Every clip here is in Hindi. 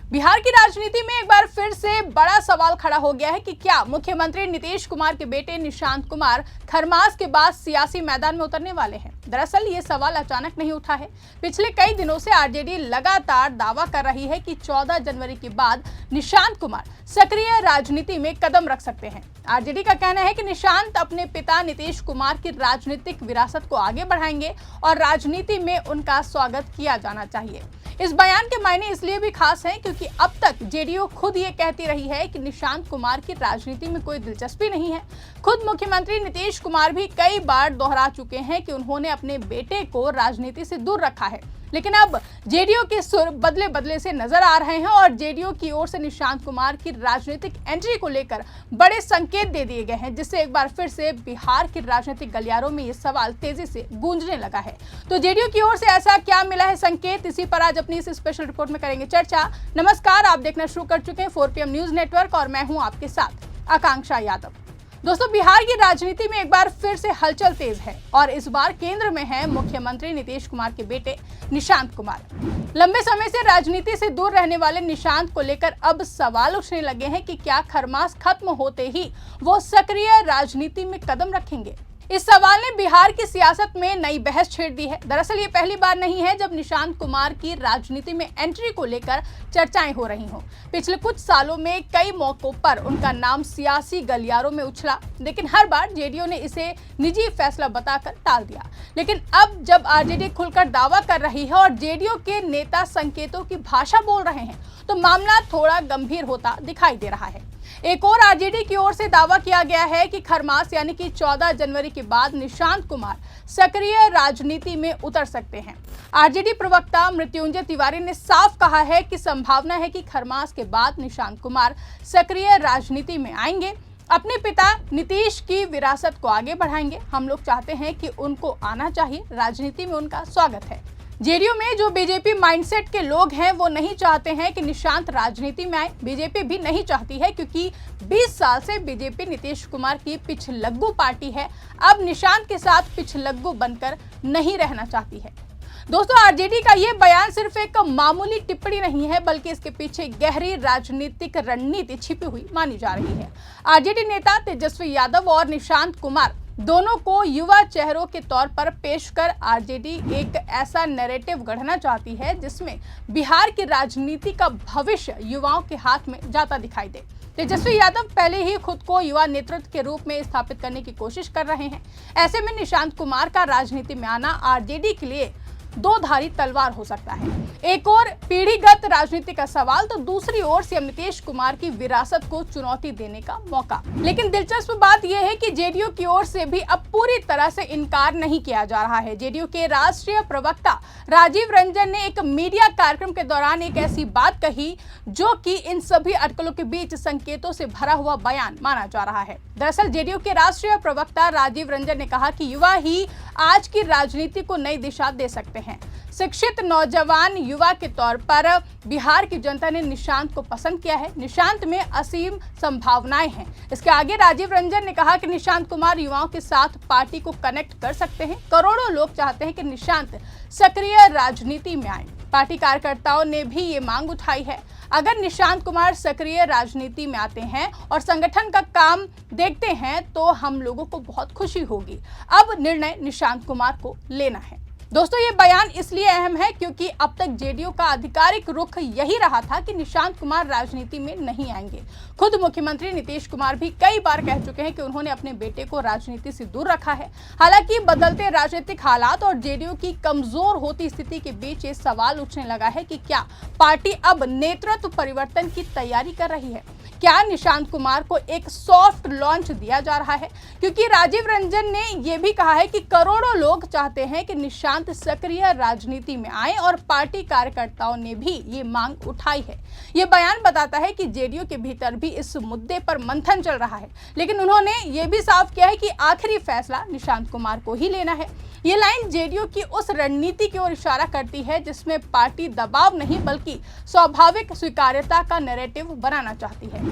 बिहार की राजनीति में एक बार फिर से बड़ा सवाल खड़ा हो गया है कि क्या मुख्यमंत्री नीतीश कुमार के बेटे निशांत कुमार खरमास के बाद सियासी मैदान में उतरने वाले हैं। दरअसल ये सवाल अचानक नहीं उठा है। पिछले कई दिनों से आरजेडी लगातार दावा कर रही है कि 14 जनवरी के बाद निशांत कुमार सक्रिय राजनीति में कदम रख सकते हैं। आरजेडी का कहना है कि निशांत अपने पिता नीतीश कुमार की राजनीतिक विरासत को आगे बढ़ाएंगे और राजनीति में उनका स्वागत किया जाना चाहिए। इस बयान के मायने इसलिए भी खास हैं क्योंकि अब तक जेडीयू खुद ये कहती रही है कि निशांत कुमार की राजनीति में कोई दिलचस्पी नहीं है। खुद मुख्यमंत्री नीतीश कुमार भी कई बार दोहरा चुके हैं कि उन्होंने अपने बेटे को राजनीति से दूर रखा है, लेकिन अब जेडीयू के सुर बदले बदले से नजर आ रहे हैं और जेडीयू की ओर से निशांत कुमार की राजनीतिक एंट्री को लेकर बड़े संकेत दे दिए गए हैं, जिससे एक बार फिर से बिहार के राजनीतिक गलियारों में ये सवाल तेजी से गूंजने लगा है। तो जेडीयू की ओर से ऐसा क्या मिला है संकेत, इसी पर आज अपनी इस स्पेशल रिपोर्ट में करेंगे चर्चा। नमस्कार, आप देखना शुरू कर चुके हैं 4PM न्यूज नेटवर्क और मैं हूं आपके साथ आकांक्षा यादव। दोस्तों, बिहार की राजनीति में एक बार फिर से हलचल तेज है और इस बार केंद्र में है मुख्यमंत्री नीतीश कुमार के बेटे निशांत कुमार। लंबे समय से राजनीति से दूर रहने वाले निशांत को लेकर अब सवाल उठने लगे हैं कि क्या खरमास खत्म होते ही वो सक्रिय राजनीति में कदम रखेंगे। इस सवाल ने बिहार की सियासत में नई बहस छेड़ दी है। दरअसल ये पहली बार नहीं है जब निशांत कुमार की राजनीति में एंट्री को लेकर चर्चाएं हो रही हों। पिछले कुछ सालों में कई मौकों पर उनका नाम सियासी गलियारों में उछला, लेकिन हर बार जेडीयू ने इसे निजी फैसला बताकर टाल दिया। लेकिन अब जब आरजेडी खुलकर दावा कर रही है और जेडीयू के नेता संकेतों की भाषा बोल रहे हैं, तो मामला थोड़ा गंभीर होता दिखाई दे रहा है। एक और आरजेडी की ओर से दावा किया गया है कि खरमास यानी कि 14 जनवरी के बाद निशांत कुमार सक्रिय राजनीति में उतर सकते हैं। आरजेडी प्रवक्ता मृत्युंजय तिवारी ने साफ कहा है कि संभावना है कि खरमास के बाद निशांत कुमार सक्रिय राजनीति में आएंगे, अपने पिता नीतीश की विरासत को आगे बढ़ाएंगे। हम लोग चाहते हैं कि उनको आना चाहिए, राजनीति में उनका स्वागत है। जेडीयू में जो बीजेपी माइंडसेट के लोग हैं वो नहीं चाहते हैं कि निशांत राजनीति में आए। बीजेपी भी नहीं चाहती है क्योंकि 20 साल से बीजेपी नीतीश कुमार की पिछलग्गू पार्टी है। अब निशांत के साथ पिछलग्गू बनकर नहीं रहना चाहती है। दोस्तों, आरजेडी का ये बयान सिर्फ एक मामूली टिप्पणी नहीं है, बल्कि इसके पीछे गहरी राजनीतिक रणनीति छिपी हुई मानी जा रही है। आरजेडी नेता तेजस्वी यादव और निशांत कुमार दोनों को युवा चेहरों के तौर पर पेश कर आरजेडी एक ऐसा नैरेटिव गढ़ना चाहती है जिसमें बिहार की राजनीति का भविष्य युवाओं के हाथ में जाता दिखाई दे। तेजस्वी यादव पहले ही खुद को युवा नेतृत्व के रूप में स्थापित करने की कोशिश कर रहे हैं। ऐसे में निशांत कुमार का राजनीति में आना आरजेडी के लिए दो धारी तलवार हो सकता है। एक और पीढ़ीगत राजनीति का सवाल, तो दूसरी ओर सीएम नीतीश कुमार की विरासत को चुनौती देने का मौका। लेकिन दिलचस्प बात यह है कि जेडीयू की ओर से भी अब पूरी तरह से इनकार नहीं किया जा रहा है। जेडीयू के राष्ट्रीय प्रवक्ता राजीव रंजन ने एक मीडिया कार्यक्रम के दौरान एक ऐसी बात कही जो कि इन सभी अटकलों के बीच संकेतों से भरा हुआ बयान माना जा रहा है। दरअसल जेडीयू के राष्ट्रीय प्रवक्ता राजीव रंजन ने कहा कि युवा ही आज की राजनीति को नई दिशा दे सकते हैं। शिक्षित नौजवान युवा के तौर पर बिहार की जनता ने निशांत को पसंद किया है। निशांत में असीम संभावनाएं हैं। इसके आगे राजीव रंजन ने कहा कि निशांत कुमार युवाओं के साथ पार्टी को कनेक्ट कर सकते हैं। करोड़ों लोग चाहते हैं कि निशांत सक्रिय राजनीति में आए। पार्टी कार्यकर्ताओं ने भी ये मांग उठाई है। अगर निशांत कुमार सक्रिय राजनीति में आते हैं और संगठन का काम देखते हैं तो हम लोगों को बहुत खुशी होगी। अब निर्णय निशांत कुमार को लेना है। दोस्तों, ये बयान इसलिए अहम है क्योंकि अब तक जेडीयू का आधिकारिक रुख यही रहा था कि निशांत कुमार राजनीति में नहीं आएंगे। खुद मुख्यमंत्री नीतीश कुमार भी कई बार कह चुके हैं कि उन्होंने अपने बेटे को राजनीति से दूर रखा है। हालांकि बदलते राजनीतिक हालात और जेडीयू की कमजोर होती स्थिति के बीच ये सवाल उठने लगा है कि क्या पार्टी अब नेतृत्व परिवर्तन की तैयारी कर रही है। क्या निशांत कुमार को एक सॉफ्ट लॉन्च दिया जा रहा है, क्योंकि राजीव रंजन ने यह भी कहा है कि करोड़ों लोग चाहते हैं कि निशांत सक्रिय राजनीति में आए और पार्टी कार्यकर्ताओं ने भी ये मांग उठाई है। ये बयान बताता है कि जेडीयू के भीतर भी इस मुद्दे पर मंथन चल रहा है, लेकिन उन्होंने ये भी साफ किया है कि आखिरी फैसला निशांत कुमार को ही लेना है। ये लाइन जेडीयू की उस रणनीति की ओर इशारा करती है जिसमें पार्टी दबाव नहीं बल्कि स्वाभाविक स्वीकार्यता का नैरेटिव बनाना चाहती है।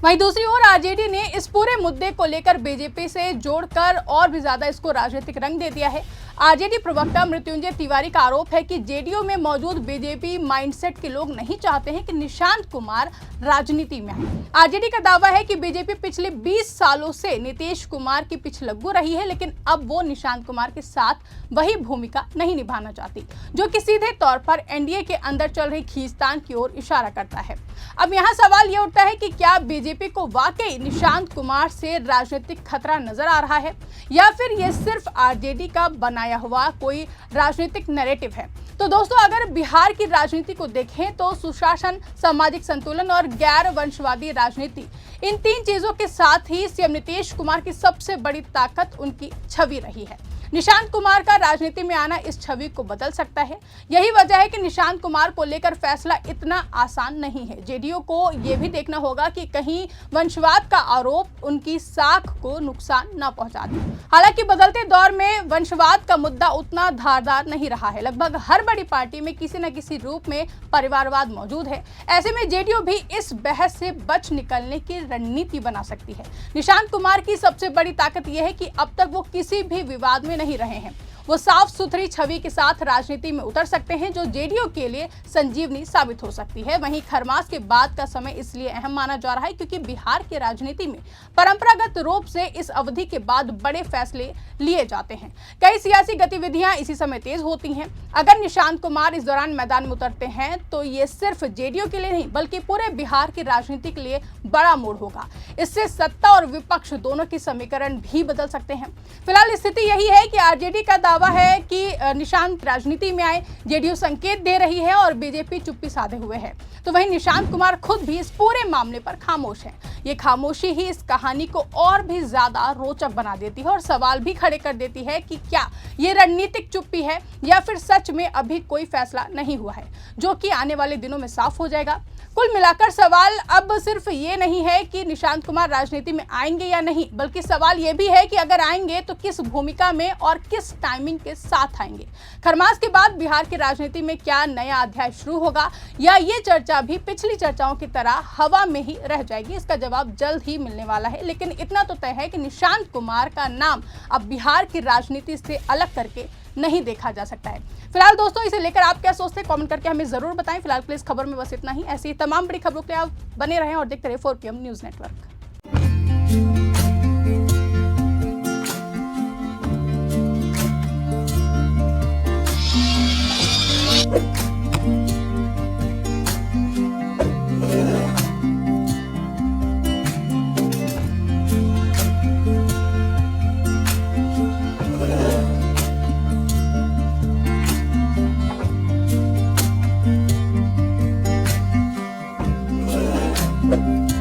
वहीं दूसरी ओर आरजेडी ने इस पूरे मुद्दे को लेकर बीजेपी से जोड़कर और भी ज्यादा इसको राजनीतिक रंग दे दिया है। आरजेडी प्रवक्ता मृत्युंजय तिवारी का आरोप है कि जेडीयू में मौजूद बीजेपी माइंडसेट के लोग नहीं चाहते हैं कि निशांत कुमार राजनीति में आए। आरजेडी का दावा है कि बीजेपी पिछले 20 सालों से नीतीश कुमार की पिछलग्गू रही है, लेकिन अब वो निशांत कुमार के साथ वही भूमिका नहीं निभाना चाहती, जो कि सीधे तौर पर एनडीए के अंदर चल रही खींचतान की ओर इशारा करता है। अब यहाँ सवाल ये उठता है कि क्या बीजेपी को वाकई निशांत कुमार से राजनीतिक खतरा नजर आ रहा है, या फिर ये सिर्फ आरजेडी का बनाया हुआ कोई राजनीतिक नैरेटिव है। तो दोस्तों, अगर बिहार की राजनीति को देखें तो सुशासन, सामाजिक संतुलन और गैर वंशवादी राजनीति, इन तीन चीजों के साथ ही सीएम नीतीश कुमार की सबसे बड़ी ताकत उनकी छवि रही है। निशांत कुमार का राजनीति में आना इस छवि को बदल सकता है। यही वजह है कि निशांत कुमार को लेकर फैसला इतना आसान नहीं है। जेडीयू को यह भी देखना होगा कि कहीं वंशवाद का आरोप उनकी साख को नुकसान न पहुंचा दे। हालांकि बदलते दौर में वंशवाद का मुद्दा उतना धारदार नहीं रहा है। लगभग हर बड़ी पार्टी में किसी न किसी रूप में परिवारवाद मौजूद है। ऐसे में जेडीयू भी इस बहस से बच निकलने की रणनीति बना सकती है। निशांत कुमार की सबसे बड़ी ताकत यह है कि अब तक वो किसी भी विवाद में नहीं रहे हैं। वो साफ सुथरी छवि के साथ राजनीति में उतर सकते हैं, जो जेडीयू के लिए संजीवनी साबित हो सकती है। वहीं खरमास के बाद का समय इसलिए अहम माना जा रहा है क्योंकि बिहार की राजनीति में परंपरागत रूप से इस अवधि के बाद बड़े फैसले लिए जाते हैं। कई सियासी गतिविधियां इसी समय तेज होती हैं। अगर निशांत कुमार इस दौरान मैदान में उतरते हैं तो ये सिर्फ जेडीयू के लिए नहीं बल्कि पूरे बिहार की राजनीति के लिए बड़ा मोड़ होगा। इससे सत्ता और विपक्ष दोनों की समीकरण भी बदल सकते हैं। फिलहाल स्थिति यही है कि आरजेडी का दावा है कि निशांत राजनीति में आए, जेडीयू संकेत दे रही है और बीजेपी चुप्पी साधे हुए है। तो वहीं निशांत कुमार खुद भी इस पूरे मामले पर खामोश हैं। ये खामोशी ही इस कहानी को और भी ज्यादा रोचक बना देती है और सवाल भी खड़े कर देती है कि क्या ये रणनीतिक चुप्पी है या फिर सच में अभी कोई फैसला नहीं हुआ है, जो कि आने वाले दिनों में साफ हो जाएगा। कुल मिलाकर सवाल अब सिर्फ ये नहीं है कि निशांत कुमार राजनीति में आएंगे या नहीं, बल्कि सवाल ये भी है कि अगर आएंगे तो किस भूमिका में और किस टाइमिंग के साथ आएंगे। खरमास के बाद बिहार की राजनीति में क्या नया अध्याय शुरू होगा, या ये चर्चा भी पिछली चर्चाओं की तरह हवा में ही रह जाएगी, इसका जवाब जल्द ही मिलने वाला है। लेकिन इतना तो तय है कि निशांत कुमार का नाम अब बिहार की राजनीति से अलग करके नहीं देखा जा सकता है। फिलहाल दोस्तों, इसे लेकर आप क्या सोचते हैं, कमेंट करके हमें जरूर बताएं। फिलहाल प्लीज खबर में बस इतना ही। ऐसी तमाम बड़ी खबरों के लिए आप बने रहें और देखते रहे 4PM news network. Thank you.